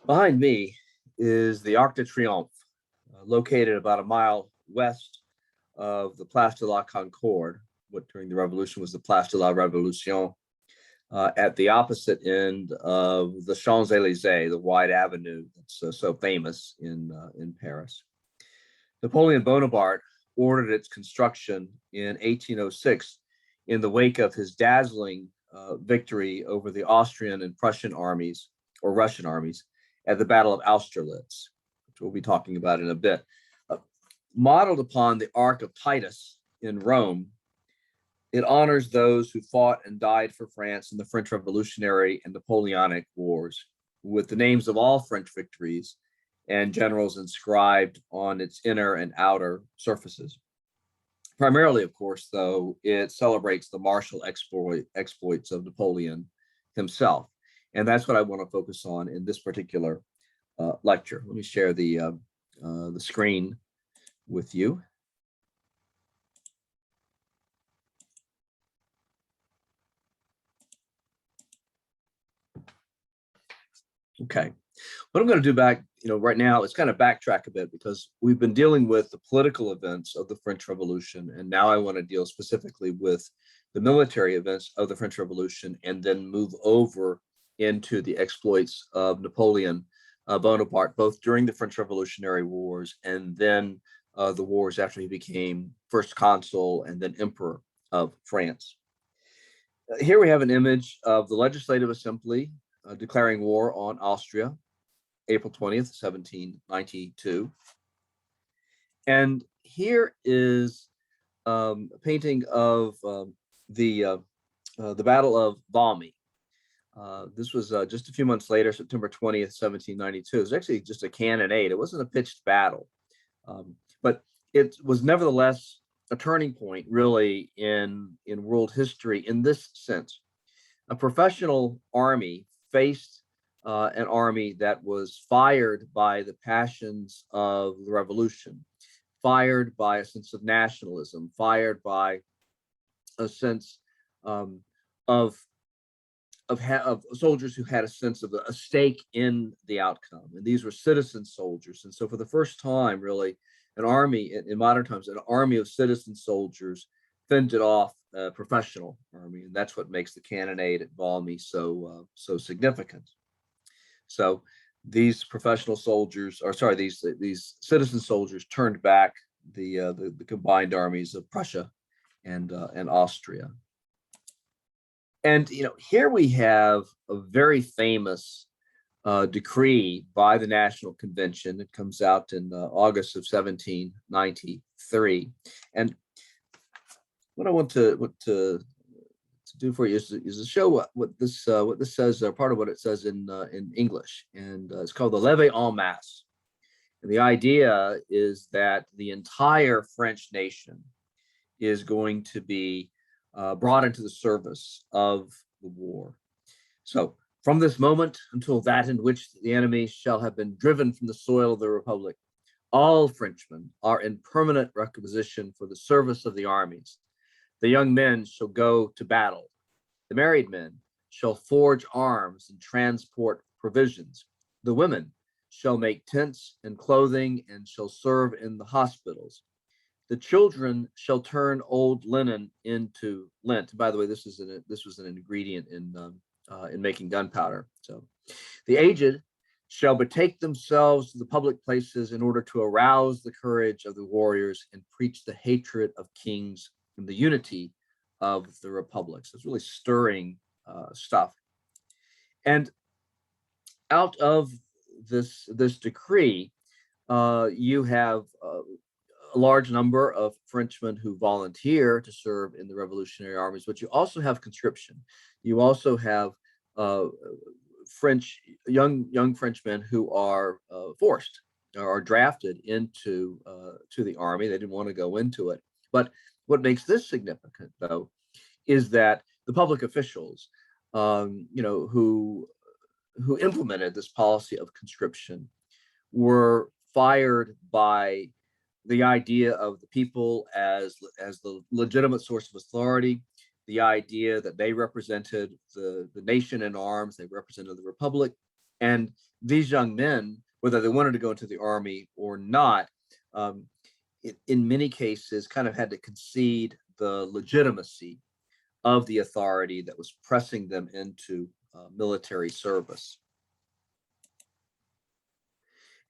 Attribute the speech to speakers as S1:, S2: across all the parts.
S1: Behind me is the Arc de Triomphe, located about a mile west of the Place de la Concorde, what during the Revolution was the Place de la Révolution, at the opposite end of the Champs Elysees, the wide avenue that's so famous in Paris. Napoleon Bonaparte ordered its construction in 1806 in the wake of his dazzling victory over the Austrian and Prussian armies, or Russian armies, at the Battle of Austerlitz, which we'll be talking about in a bit. Uh, Modeled upon the Arc of Titus in Rome, it honors those who fought and died for France in the French Revolutionary and Napoleonic Wars, with the names of all French victories and generals inscribed on its inner and outer surfaces. Primarily, of course, though, it celebrates the martial exploits of Napoleon himself. And that's what I want to focus on in this particular lecture. Let me share the screen with you. Okay. What I'm going to do right now is kind of backtrack a bit because we've been dealing with the political events of the French Revolution, and now I want to deal specifically with the military events of the French Revolution, and then move over into the exploits of Napoleon Bonaparte, both during the French Revolutionary Wars and then the wars after he became first consul and then emperor of France. Here we have an image of the Legislative Assembly declaring war on Austria, April 20th, 1792. And here is a painting of the Battle of Valmy. This was just a few months later, September 20th, 1792. It was actually just a cannonade. It wasn't a pitched battle, but it was nevertheless a turning point, really, in world history in this sense. A professional army faced an army that was fired by the passions of the revolution, fired by a sense of nationalism, fired by a sense of soldiers who had a sense of a stake in the outcome. And these were citizen soldiers. And so for the first time, really, an army in modern times, an army of citizen soldiers fended off a professional army. And that's what makes the cannonade at Valmy so significant. So these professional soldiers, or sorry, these citizen soldiers turned back the combined armies of Prussia and Austria. And here we have a very famous decree by the National Convention. It comes out in August of 1793. And what I want to do for you is to show what this says, part of what it says in English, and it's called the Levée en Masse. And the idea is that the entire French nation is going to be brought into the service of the war. So from this moment until that in which the enemy shall have been driven from the soil of the Republic, all Frenchmen are in permanent requisition for the service of the armies. The young men shall go to battle. The married men shall forge arms and transport provisions. The women shall make tents and clothing and shall serve in the hospitals. The children shall turn old linen into lint. By the way, this was an ingredient in making gunpowder. So, the aged shall betake themselves to the public places in order to arouse the courage of the warriors and preach the hatred of kings and the unity of the republic. So it's really stirring stuff. And out of this decree, you have a large number of Frenchmen who volunteer to serve in the revolutionary armies, but you also have conscription. You also have young Frenchmen who are forced or are drafted into to the army. They didn't want to go into it. But what makes this significant, though, is that the public officials, who implemented this policy of conscription, were fired by the idea of the people as the legitimate source of authority, the idea that they represented the nation in arms, they represented the republic, And these young men, whether they wanted to go into the army or not, um, in many cases kind of had to concede the legitimacy of the authority that was pressing them into military service.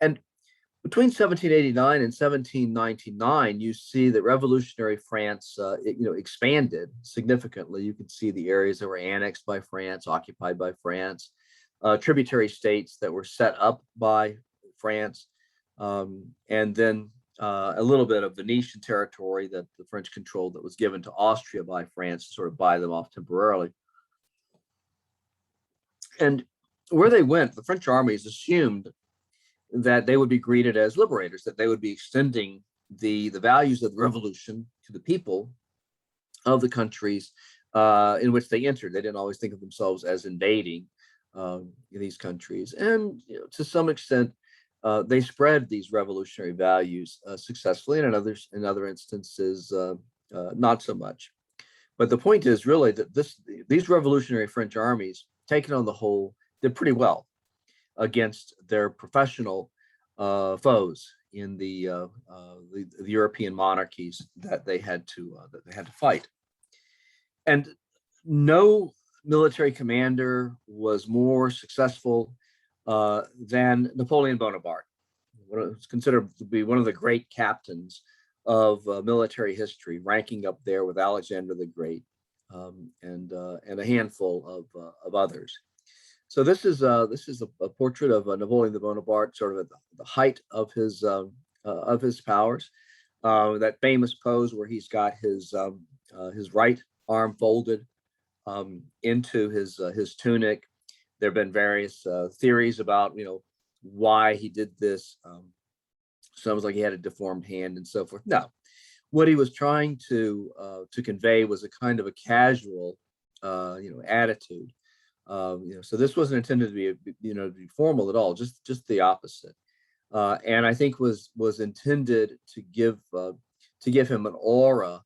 S1: And between 1789 and 1799, you see that revolutionary France, expanded significantly. You can see the areas that were annexed by France, occupied by France, tributary states that were set up by France, and then a little bit of Venetian territory that the French controlled that was given to Austria by France to sort of buy them off temporarily. And where they went, the French armies assumed that they would be greeted as liberators, that they would be extending the values of the revolution to the people of the countries in which they entered. They didn't always think of themselves as invading these countries. And to some extent, they spread these revolutionary values successfully, and in other instances, not so much. But the point is really that these revolutionary French armies, taken on the whole, did pretty well against their professional foes in the European monarchies that they had to fight. And no military commander was more successful than Napoleon Bonaparte. It's considered to be one of the great captains of military history, ranking up there with Alexander the Great and a handful of others. So this is a portrait of Napoleon Bonaparte, sort of at the height of his powers. That famous pose where he's got his right arm folded into his tunic. There have been various theories about why he did this. Sounds like he had a deformed hand and so forth. No, what he was trying to convey was a kind of a casual attitude. So this wasn't intended to be formal at all, just the opposite. And I think was intended to give him an aura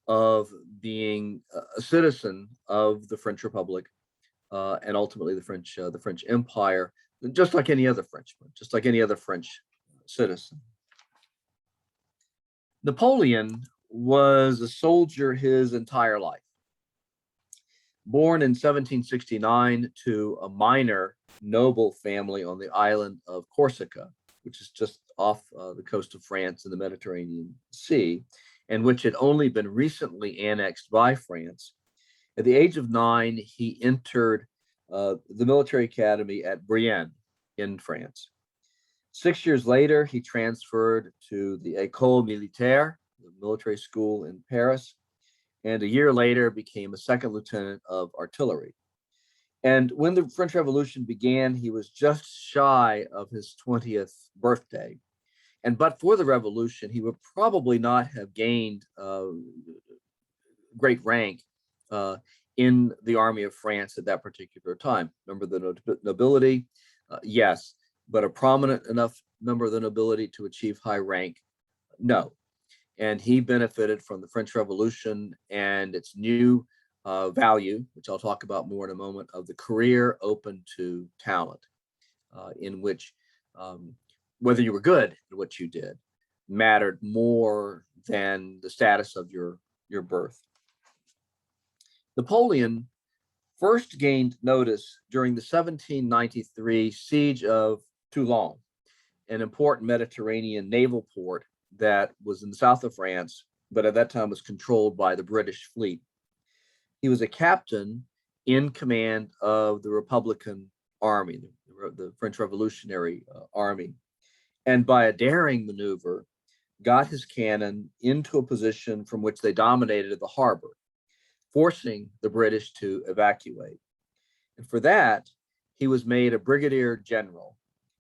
S1: of being a citizen of the French Republic and ultimately the French Empire, just like any other Frenchman, just like any other French citizen. Napoleon was a soldier his entire life. Born in 1769 to a minor noble family on the island of Corsica, which is just off the coast of France in the Mediterranean Sea, and which had only been recently annexed by France. At the age of 9, he entered the military academy at Brienne in France. 6 years later, he transferred to the École Militaire, the military school in Paris, and a year later became a second lieutenant of artillery. And when the French Revolution began, he was just shy of his 20th birthday. And but for the revolution, he would probably not have gained great rank in the army of France at that particular time. Remember the nobility? Yes, but a prominent enough member of the nobility to achieve high rank? No. And he benefited from the French Revolution and its new value, which I'll talk about more in a moment, of the career open to talent, in which whether you were good at what you did mattered more than the status of your birth. Napoleon first gained notice during the 1793 siege of Toulon, an important Mediterranean naval port that was in the south of France, but at that time was controlled by the British fleet. He was a captain in command of the Republican Army, the French Revolutionary Army, and by a daring maneuver, got his cannon into a position from which they dominated the harbor, forcing the British to evacuate. And for that, he was made a brigadier general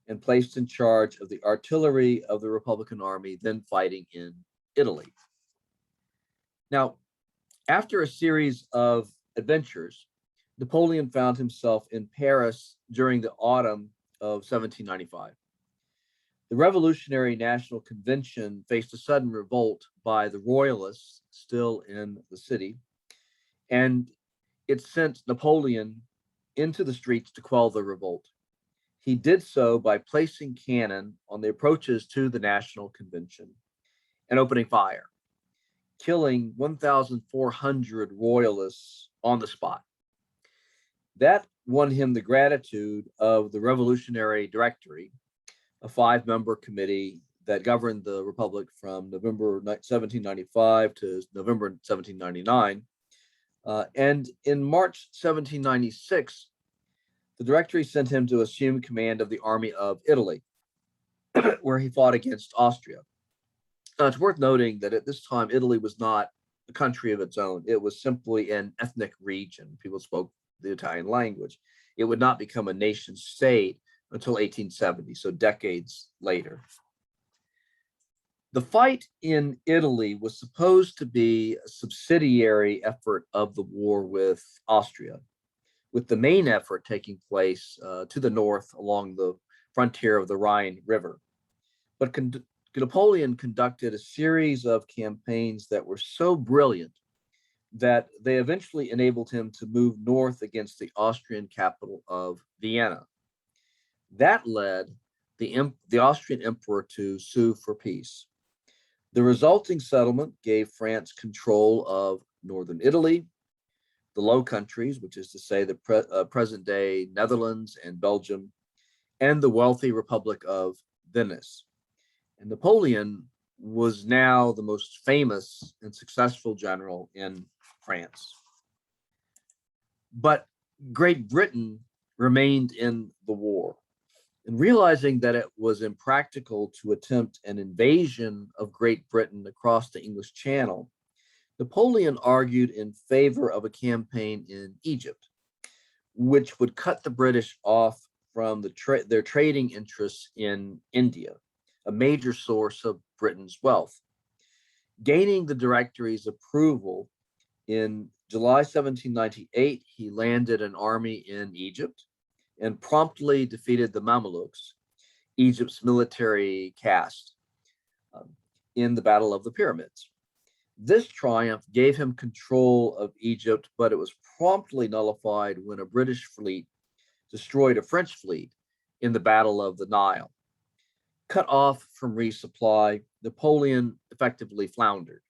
S1: and placed in charge of the artillery of the Republican Army then fighting in Italy. Now, after a series of adventures, Napoleon found himself in Paris during the autumn of 1795. The Revolutionary National Convention faced a sudden revolt by the royalists still in the city, and it sent Napoleon into the streets to quell the revolt. He did so by placing cannon on the approaches to the National Convention and opening fire, killing 1,400 royalists on the spot. That won him the gratitude of the Revolutionary Directory, a 5-member committee that governed the Republic from November 1795 to November 1799. And in March 1796, the Directory sent him to assume command of the army of Italy, where he fought against Austria. Now, it's worth noting that at this time, Italy was not a country of its own. It was simply an ethnic region. People spoke the Italian language. It would not become a nation state until 1870, so decades later. The fight in Italy was supposed to be a subsidiary effort of the war with Austria, with the main effort taking place to the north along the frontier of the Rhine River. But Napoleon conducted a series of campaigns that were so brilliant that they eventually enabled him to move north against the Austrian capital of Vienna. That led the Austrian emperor to sue for peace. The resulting settlement gave France control of northern Italy, the Low Countries, which is to say the present-day Netherlands and Belgium, and the wealthy Republic of Venice. And Napoleon was now the most famous and successful general in France. But Great Britain remained in the war. And realizing that it was impractical to attempt an invasion of Great Britain across the English Channel, Napoleon argued in favor of a campaign in Egypt, which would cut the British off from their trading interests in India, a major source of Britain's wealth. Gaining the Directory's approval, in July 1798, he landed an army in Egypt and promptly defeated the Mamelukes, Egypt's military caste, in the Battle of the Pyramids. This triumph gave him control of Egypt, but it was promptly nullified when a British fleet destroyed a French fleet in the Battle of the Nile. Cut off from resupply, Napoleon effectively floundered,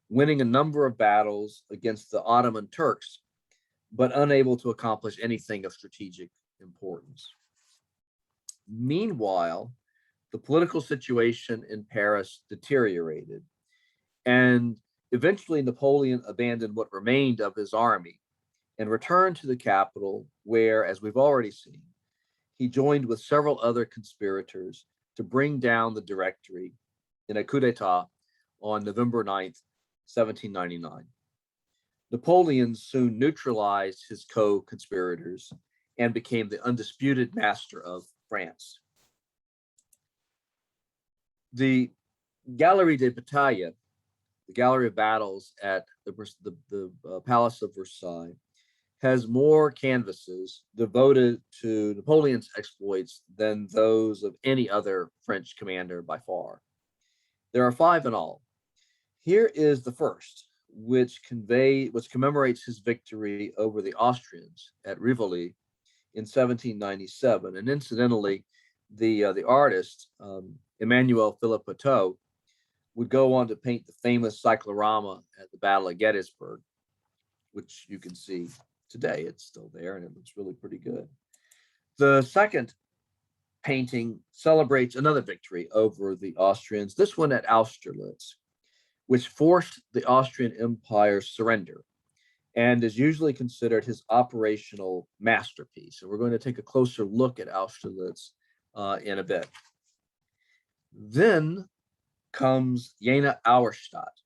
S1: winning a number of battles against the Ottoman Turks, but unable to accomplish anything of strategic importance. Meanwhile, the political situation in Paris deteriorated, and eventually Napoleon abandoned what remained of his army and returned to the capital, where, as we've already seen, he joined with several other conspirators to bring down the Directory in a coup d'etat on November 9th, 1799. Napoleon soon neutralized his co-conspirators and became the undisputed master of France. The Galerie des Batailles, the Gallery of Battles at the Palace of Versailles, has more canvases devoted to Napoleon's exploits than those of any other French commander by far. There are 5 in all. Here is the first, which commemorates his victory over the Austrians at Rivoli in 1797. And incidentally, the artist, Emmanuel Philippe Watteau, would go on to paint the famous cyclorama at the Battle of Gettysburg, which you can see today. It's still there and it looks really pretty good. The second painting celebrates another victory over the Austrians, this one at Austerlitz, which forced the Austrian Empire's surrender and is usually considered his operational masterpiece. And we're going to take a closer look at Austerlitz in a bit. Then comes Jena Auerstadt,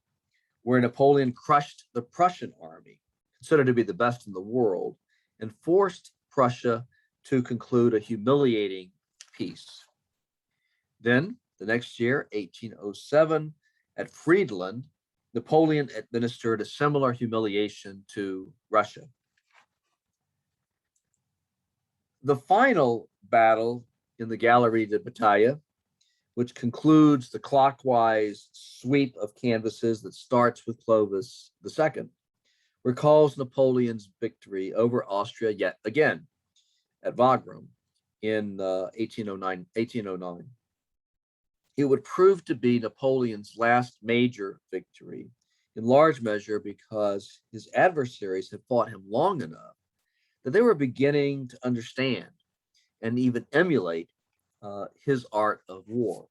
S1: where Napoleon crushed the Prussian army, considered to be the best in the world, and forced Prussia to conclude a humiliating peace. Then, the next year, 1807, at Friedland, Napoleon administered a similar humiliation to Russia. The final battle in the Galerie des Batailles, which concludes the clockwise sweep of canvases that starts with Clovis II, recalls Napoleon's victory over Austria yet again at Wagram in 1809. It would prove to be Napoleon's last major victory, in large measure because his adversaries had fought him long enough that they were beginning to understand and even emulate his art of war.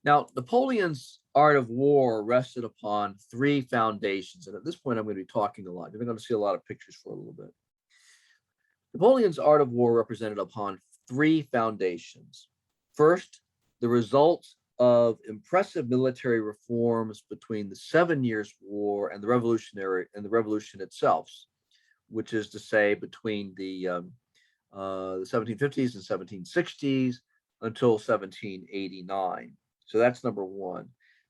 S1: Now, Napoleon's art of war rested upon three foundations. And at this point, I'm going to be talking a lot. You're going to see a lot of pictures for a little bit. Napoleon's art of war represented upon three foundations. First, the result of impressive military reforms between the 7 Years' War and the revolution itself, which is to say between the 1750s and 1760s until 1789. So that's number one.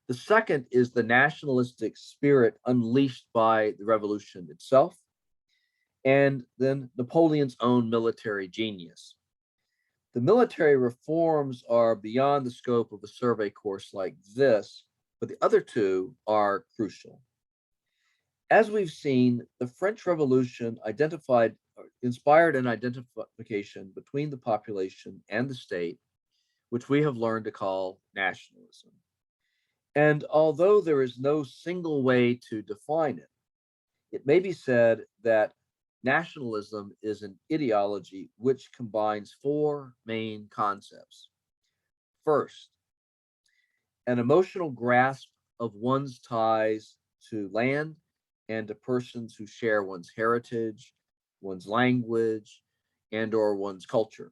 S1: The second is the nationalistic spirit unleashed by the revolution itself, and then Napoleon's own military genius. The military reforms are beyond the scope of a survey course like this, but the other two are crucial. As we've seen, the French Revolution inspired an identification between the population and the state, which we have learned to call nationalism. And although there is no single way to define it, it may be said that nationalism is an ideology which combines four main concepts. First, an emotional grasp of one's ties to land and to persons who share one's heritage, one's language, and or one's culture.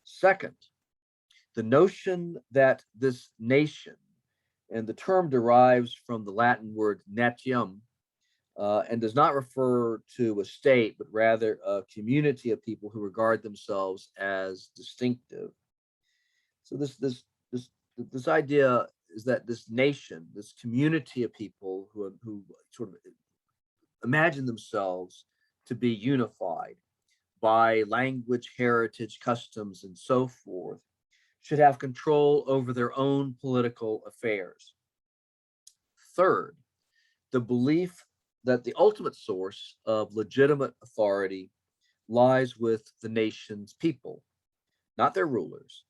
S1: Second, the notion that this nation, and the term derives from the Latin word natium, and does not refer to a state, but rather a community of people who regard themselves as distinctive. So this idea is that this nation, this community of people who sort of imagine themselves to be unified by language, heritage, customs, and so forth, should have control over their own political affairs. Third, the belief that the ultimate source of legitimate authority lies with the nation's people, not their rulers.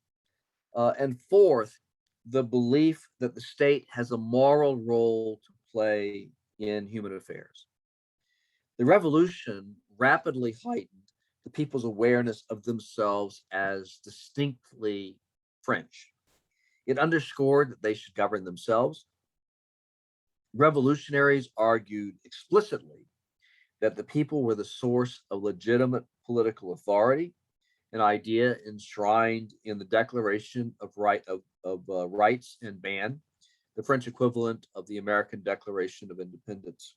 S1: And fourth, the belief that the state has a moral role to play in human affairs. The revolution rapidly heightened the people's awareness of themselves as distinctly French. It underscored that they should govern themselves. Revolutionaries argued explicitly that the people were the source of legitimate political authority, an idea enshrined in the Declaration of Rights and Man, the French equivalent of the American Declaration of Independence.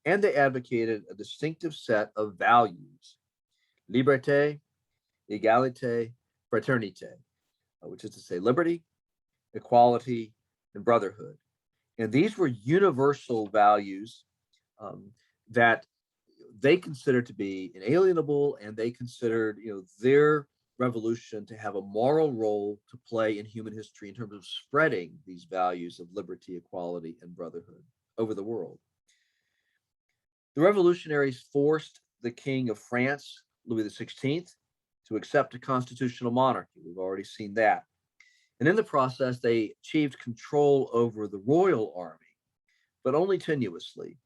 S1: And they advocated a distinctive set of values: liberté, égalité, fraternité, which is to say liberty, equality, and brotherhood. And these were universal values that they considered to be inalienable, and they considered, their revolution to have a moral role to play in human history in terms of spreading these values of liberty, equality, and brotherhood over the world. The revolutionaries forced the King of France, Louis XVI, to accept a constitutional monarchy. We've already seen that. And in the process, they achieved control over the royal army, but only tenuously.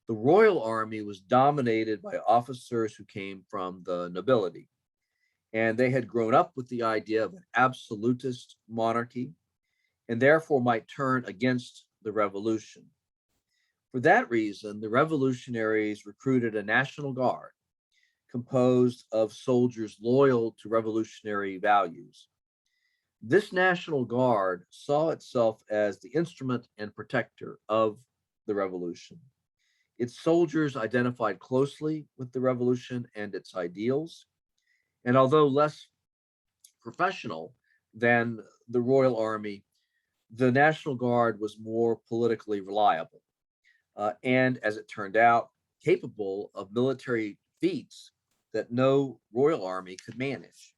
S1: The royal army was dominated by officers who came from the nobility, and they had grown up with the idea of an absolutist monarchy and therefore might turn against the revolution. For that reason, the revolutionaries recruited a national guard composed of soldiers loyal to revolutionary values. This National Guard saw itself as the instrument and protector of the revolution. Its soldiers identified closely with the revolution and its ideals, and although less professional than the Royal Army, the National Guard was more politically reliable, and as it turned out, capable of military feats that no Royal Army could manage.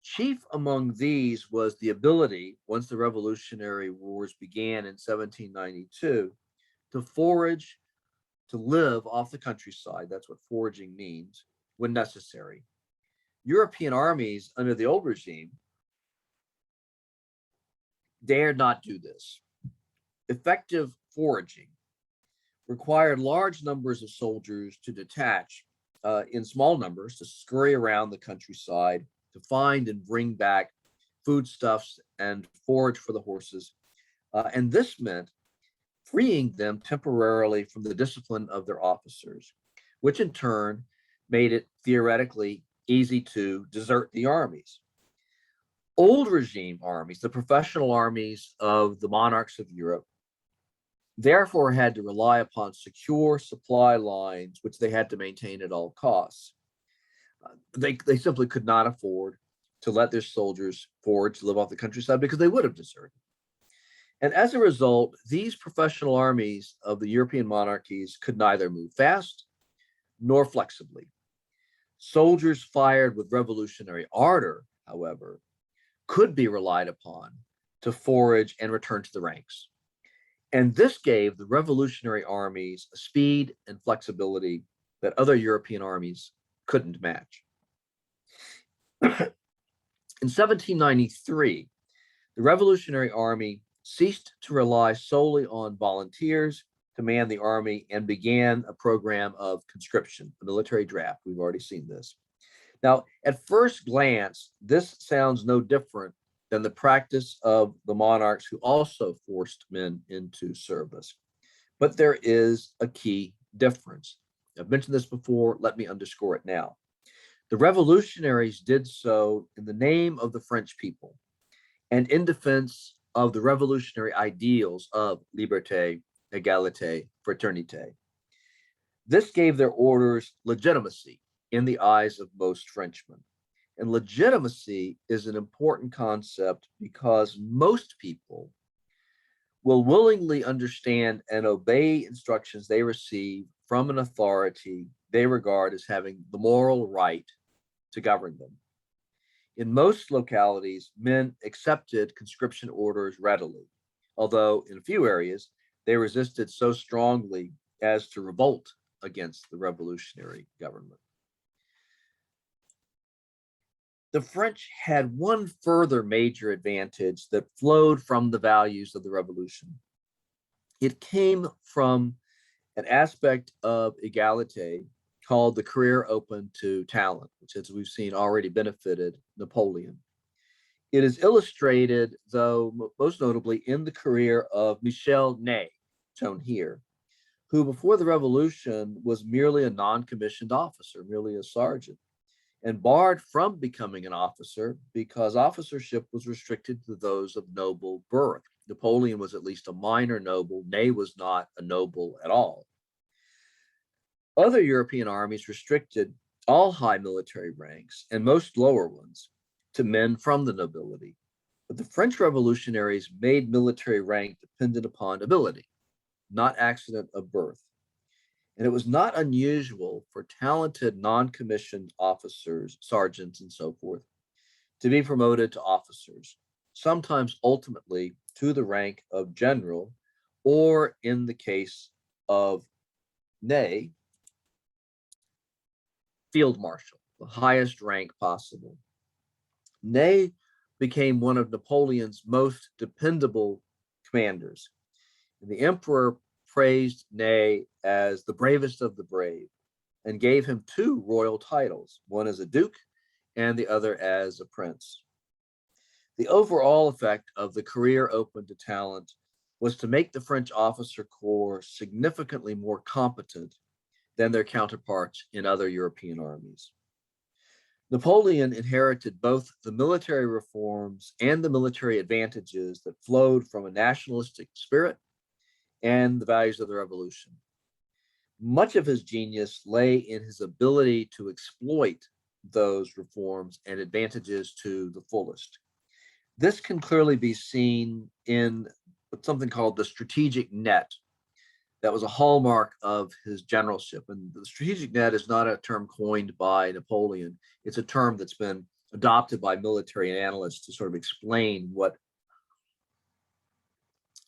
S1: Chief among these was the ability, once the Revolutionary Wars began in 1792, to forage, to live off the countryside. That's what foraging means, when necessary. European armies under the old regime dared not do this. Effective foraging required large numbers of soldiers to detach in small numbers to scurry around the countryside to find and bring back foodstuffs and forage for the horses. And this meant freeing them temporarily from the discipline of their officers, which in turn made it theoretically easy to desert the armies. Old regime armies, the professional armies of the monarchs of Europe, therefore had to rely upon secure supply lines, which they had to maintain at all costs. They simply could not afford to let their soldiers forage to live off the countryside because they would have deserted. And as a result, these professional armies of the European monarchies could neither move fast nor flexibly. Soldiers fired with revolutionary ardor, however, could be relied upon to forage and return to the ranks. And this gave the revolutionary armies a speed and flexibility that other European armies couldn't match. In 1793, the Revolutionary Army ceased to rely solely on volunteers to man the army and began a program of conscription, a military draft. We've already seen this. Now, at first glance, this sounds no different than the practice of the monarchs who also forced men into service. But there is a key difference. I've mentioned this before, let me underscore it now. The revolutionaries did so in the name of the French people and in defense of the revolutionary ideals of liberté, égalité, fraternité. This gave their orders legitimacy in the eyes of most Frenchmen. And legitimacy is an important concept because most people will willingly understand and obey instructions they receive from an authority they regard as having the moral right to govern them. In most localities, men accepted conscription orders readily, although in a few areas, they resisted so strongly as to revolt against the revolutionary government. The French had one further major advantage that flowed from the values of the revolution. It came from an aspect of egalite called the career open to talent, which, as we've seen, already benefited Napoleon. It is illustrated, though, most notably in the career of Michel Ney, shown here, who before the revolution was merely a non-commissioned officer, merely a sergeant, and barred from becoming an officer because officership was restricted to those of noble birth. Napoleon was at least a minor noble. Ney was not a noble at all. Other European armies restricted all high military ranks and most lower ones to men from the nobility. But the French revolutionaries made military rank dependent upon ability, not accident of birth. And it was not unusual for talented non-commissioned officers, sergeants, and so forth, to be promoted to officers, sometimes ultimately to the rank of general, or in the case of Ney, field marshal, the highest rank possible. Ney became one of Napoleon's most dependable commanders. And the emperor praised Ney as the bravest of the brave and gave him two royal titles, one as a duke and the other as a prince. The overall effect of the career open to talent was to make the French officer corps significantly more competent than their counterparts in other European armies. Napoleon inherited both the military reforms and the military advantages that flowed from a nationalistic spirit and the values of the revolution. Much of his genius lay in his ability to exploit those reforms and advantages to the fullest. This can clearly be seen in something called the strategic net. That was a hallmark of his generalship. And the strategic net is not a term coined by Napoleon. It's a term that's been adopted by military analysts to sort of explain what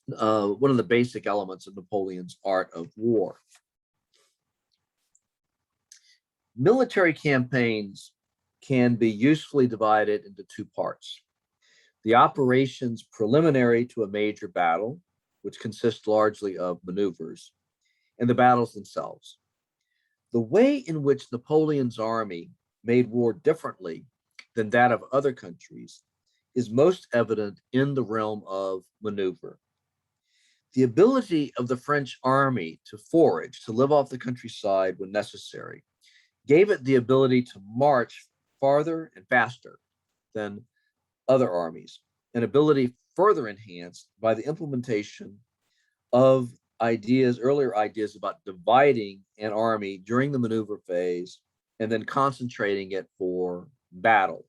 S1: one of the basic elements of Napoleon's art of war. Military campaigns can be usefully divided into two parts. The operations preliminary to a major battle, which consist largely of maneuvers, and the battles themselves. The way in which Napoleon's army made war differently than that of other countries is most evident in the realm of maneuver. The ability of the French army to forage, to live off the countryside when necessary, gave it the ability to march farther and faster than other armies, an ability further enhanced by the implementation of earlier ideas about dividing an army during the maneuver phase and then concentrating it for battle.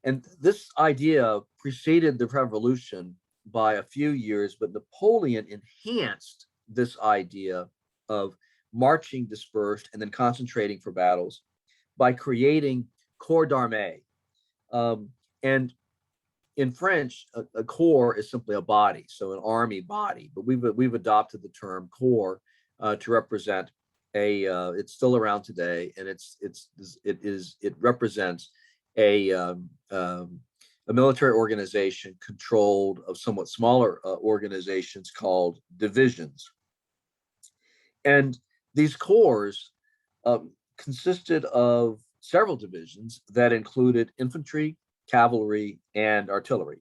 S1: And this idea preceded the revolution by a few years, but Napoleon enhanced this idea of marching dispersed and then concentrating for battles by creating corps d'armée. And in French, a corps is simply a body, so an army body. But we've adopted the term corps to represent a. It's still around today, and it represents a military organization controlled of somewhat smaller organizations called divisions. And these corps consisted of several divisions that included infantry, cavalry, and artillery.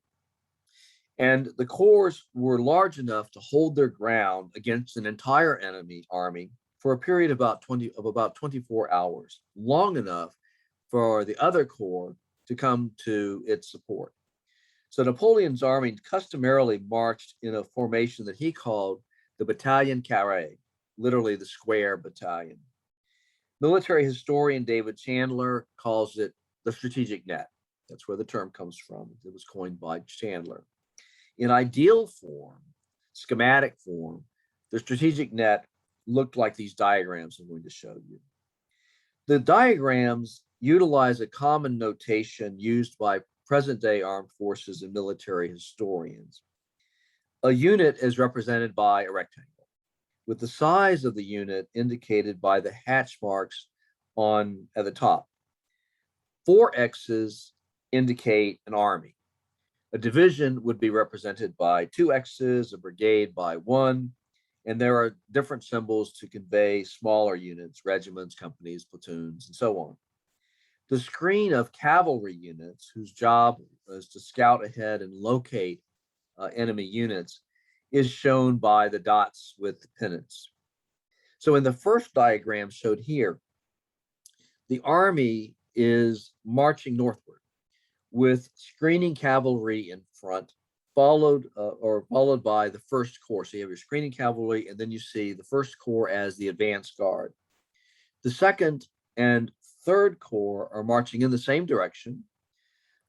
S1: And the corps were large enough to hold their ground against an entire enemy army for a period of about 24 hours, long enough for the other corps to come to its support. So Napoleon's army customarily marched in a formation that he called the bataillon carré, literally the square battalion. Military historian David Chandler calls it the strategic net. That's where the term comes from. It was coined by Chandler. In ideal form, schematic form, the strategic net looked like these diagrams I'm going to show you. The diagrams utilize a common notation used by present-day armed forces and military historians. A unit is represented by a rectangle, with the size of the unit indicated by the hatch marks at the top. 4 X's indicate an army. A division would be represented by 2 X's, a brigade by 1, and there are different symbols to convey smaller units, regiments, companies, platoons, and so on. The screen of cavalry units, whose job is to scout ahead and locate enemy units, is shown by the dots with the pennants. So in the first diagram showed here, the army is marching northward with screening cavalry in front, followed by the first corps. So you have your screening cavalry, and then you see the first corps as the advance guard. The second and third corps are marching in the same direction,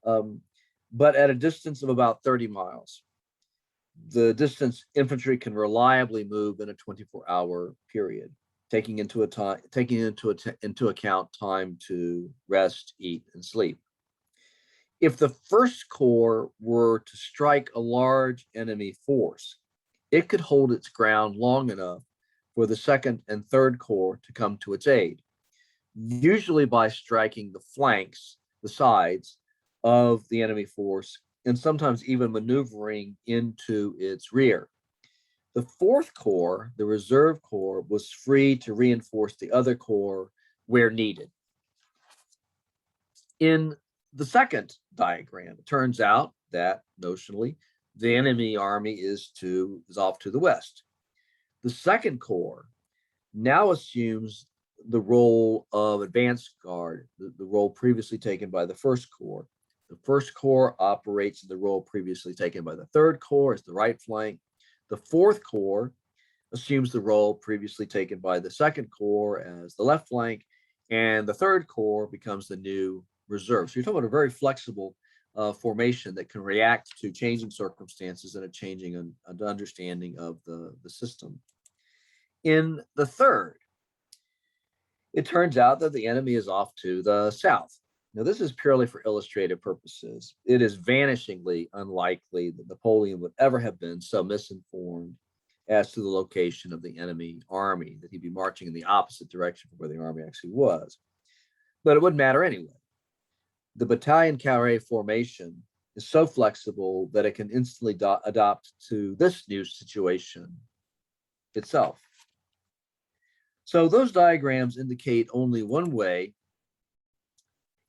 S1: but at a distance of about 30 miles. The distance infantry can reliably move in a 24-hour period, taking into account time to rest, eat, and sleep. If the first corps were to strike a large enemy force, it could hold its ground long enough for the second and third corps to come to its aid, usually by striking the flanks, the sides of the enemy force, and sometimes even maneuvering into its rear. The fourth corps, the reserve corps, was free to reinforce the other corps where needed. In the second diagram, it turns out that notionally the enemy army is off to the west. The second corps now assumes the role of advance guard, the role previously taken by the first corps. The first corps operates in the role previously taken by the third corps as the right flank. The fourth corps assumes the role previously taken by the second corps as the left flank, and the third corps becomes the new reserve. So you're talking about a very flexible formation that can react to changing circumstances and a changing understanding of the system. In the third, it turns out that the enemy is off to the south. Now, this is purely for illustrative purposes. It is vanishingly unlikely that Napoleon would ever have been so misinformed as to the location of the enemy army, that he'd be marching in the opposite direction from where the army actually was. But it wouldn't matter anyway. The battalion carré formation is so flexible that it can instantly adapt to this new situation itself. So those diagrams indicate only one way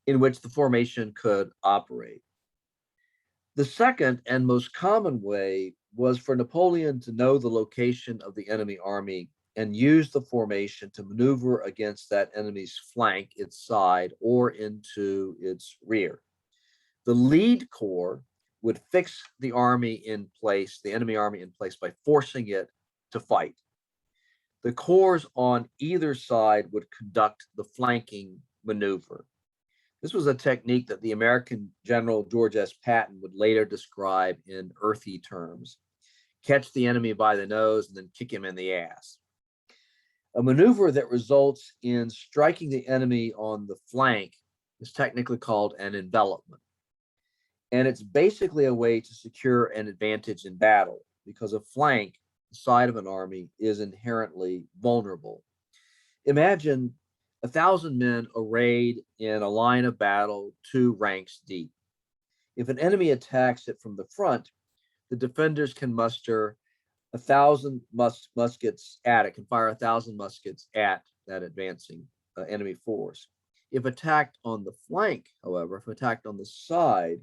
S1: in which the formation could operate. The second and most common way was for Napoleon to know the location of the enemy army and use the formation to maneuver against that enemy's flank, its side, or into its rear. The lead corps would fix the army in place, the enemy army in place, by forcing it to fight. The corps on either side would conduct the flanking maneuver. This was a technique that the American General George S. Patton would later describe in earthy terms: catch the enemy by the nose and then kick him in the ass. A maneuver that results in striking the enemy on the flank is technically called an envelopment. And it's basically a way to secure an advantage in battle, because a flank, the side of an army, is inherently vulnerable. Imagine 1,000 men arrayed in a line of battle, 2 ranks deep. If an enemy attacks it from the front, the defenders can muster 1,000 muskets at it, can fire 1,000 muskets at that advancing enemy force. If attacked on the flank, however, if attacked on the side,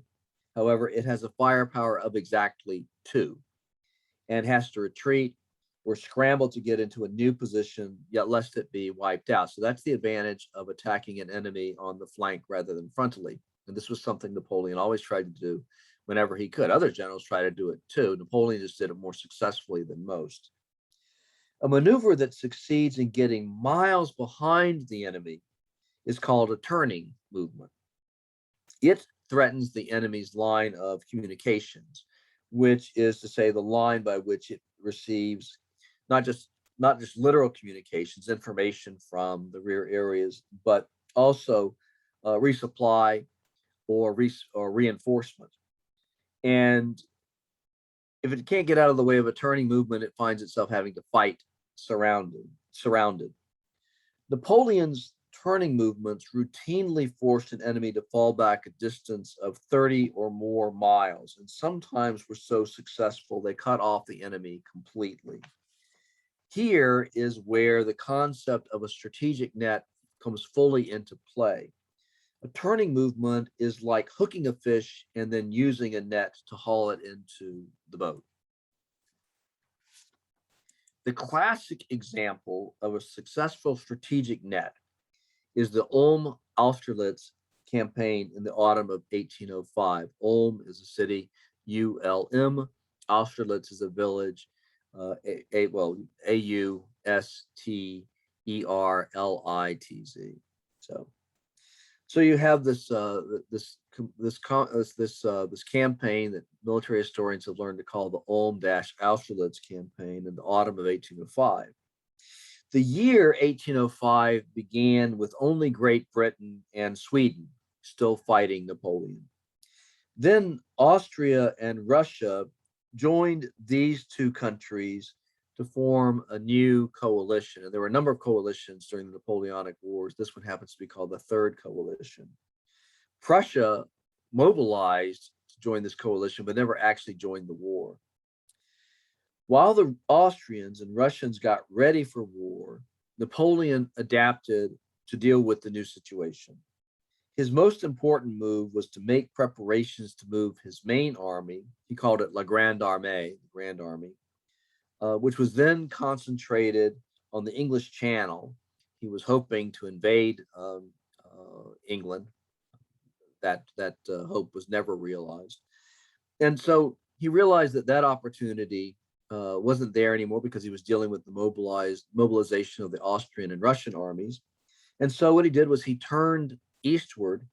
S1: however, it has a firepower of exactly 2 and has to retreat or scramble to get into a new position, yet lest it be wiped out. So that's the advantage of attacking an enemy on the flank rather than frontally. And this was something Napoleon always tried to do whenever he could. Other generals try to do it too. Napoleon just did it more successfully than most. A maneuver that succeeds in getting miles behind the enemy is called a turning movement. It threatens the enemy's line of communications, which is to say the line by which it receives not just literal communications, information from the rear areas, but also resupply or reinforcement. And if it can't get out of the way of a turning movement, it finds itself having to fight surrounded. Napoleon's turning movements routinely forced an enemy to fall back a distance of 30 or more miles, and sometimes were so successful they cut off the enemy completely. Here is where the concept of a strategic net comes fully into play. A turning movement is like hooking a fish and then using a net to haul it into the boat. The classic example of a successful strategic net is the Ulm-Austerlitz campaign in the autumn of 1805. Ulm is a city, ULM. Austerlitz is a village, Austerlitz. So you have this campaign that military historians have learned to call the Ulm-Austerlitz campaign in the autumn of 1805. The year 1805 began with only Great Britain and Sweden still fighting Napoleon. Then Austria and Russia joined these 2 countries to form a new coalition. And there were a number of coalitions during the Napoleonic Wars. This one happens to be called the Third Coalition. Prussia mobilized to join this coalition, but never actually joined the war. While the Austrians and Russians got ready for war, Napoleon adapted to deal with the new situation. His most important move was to make preparations to move his main army. He called it La Grande Armée, the Grand Army, which was then concentrated on the English Channel. He was hoping to invade England. That hope was never realized. And so he realized that opportunity wasn't there anymore because he was dealing with the mobilization of the Austrian and Russian armies. And so what he did was he turned eastward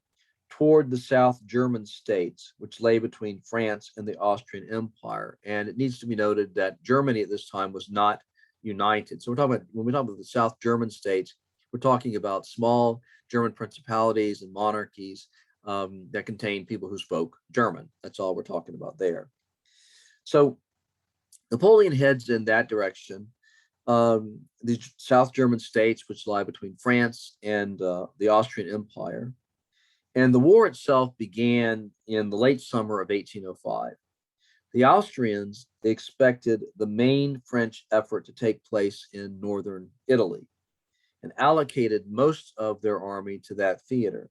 S1: toward the South German states, which lay between France and the Austrian Empire. And it needs to be noted that Germany at this time was not united. So when we talk about the South German states, we're talking about small German principalities and monarchies that contained people who spoke German. That's all we're talking about there. So Napoleon heads in that direction. The South German states, which lie between France and the Austrian Empire. And the war itself began in the late summer of 1805. The Austrians expected the main French effort to take place in northern Italy and allocated most of their army to that theater.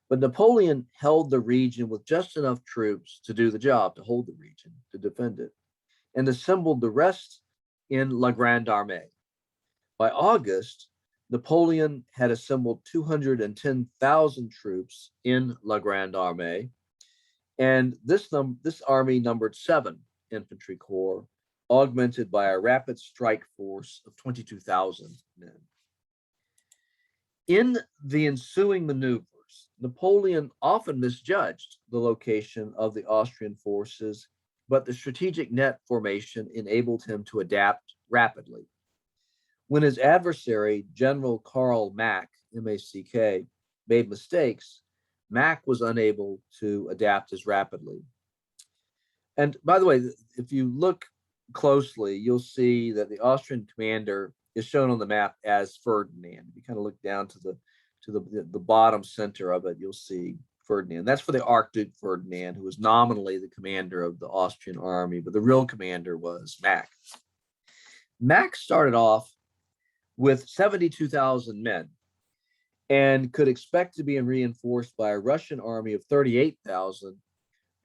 S1: But Napoleon held the region with just enough troops to do the job, to hold the region, to defend it, and assembled the rest in La Grande Armée. By August, Napoleon had assembled 210,000 troops in La Grande Armée, and this army numbered 7 infantry corps, augmented by a rapid strike force of 22,000 men. In the ensuing maneuvers, Napoleon often misjudged the location of the Austrian forces, but the strategic net formation enabled him to adapt rapidly. When his adversary, General Karl Mack, M-A-C-K, made mistakes, Mack was unable to adapt as rapidly. And by the way, if you look closely, you'll see that the Austrian commander is shown on the map as Ferdinand. If you kind of look down to the bottom center of it, you'll see Ferdinand. That's for the Archduke Ferdinand, who was nominally the commander of the Austrian army, but the real commander was Mack. Mack started off with 72,000 men and could expect to be reinforced by a Russian army of 38,000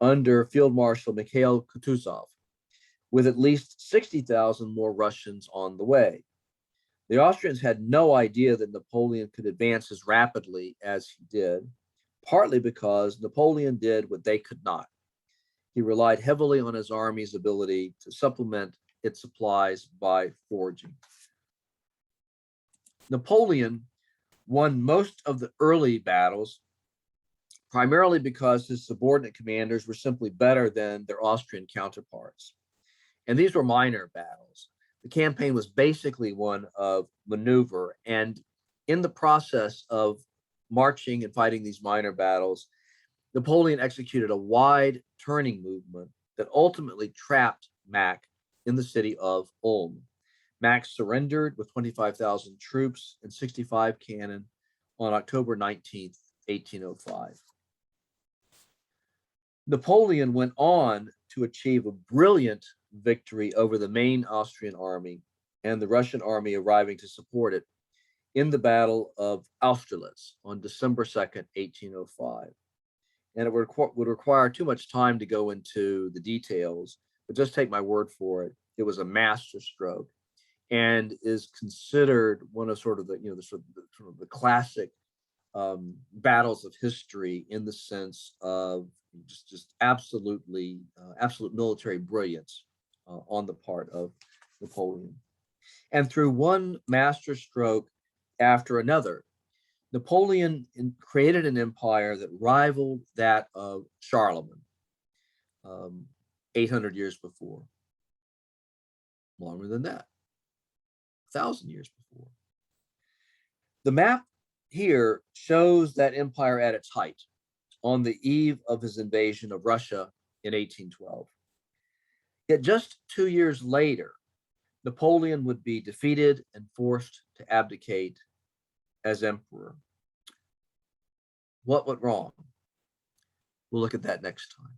S1: under Field Marshal Mikhail Kutuzov, with at least 60,000 more Russians on the way. The Austrians had no idea that Napoleon could advance as rapidly as he did, partly because Napoleon did what they could not. He relied heavily on his army's ability to supplement its supplies by foraging. Napoleon won most of the early battles, primarily because his subordinate commanders were simply better than their Austrian counterparts. And these were minor battles. The campaign was basically one of maneuver. And in the process of marching and fighting these minor battles, Napoleon executed a wide turning movement that ultimately trapped Mack in the city of Ulm. Mack surrendered with 25,000 troops and 65 cannon on October 19th, 1805. Napoleon went on to achieve a brilliant victory over the main Austrian army and the Russian army arriving to support it in the Battle of Austerlitz on December 2nd, 1805. And it would require too much time to go into the details, but just take my word for it. It was a masterstroke and is considered one of sort of the classic battles of history, in the sense of just absolute military brilliance on the part of Napoleon. And through one masterstroke after another, Napoleon created an empire that rivaled that of Charlemagne 800 years before, longer than that, 1,000 years before. The map here shows that empire at its height on the eve of his invasion of Russia in 1812. Yet just 2 years later, Napoleon would be defeated and forced to abdicate as emperor. What went wrong? We'll look at that next time.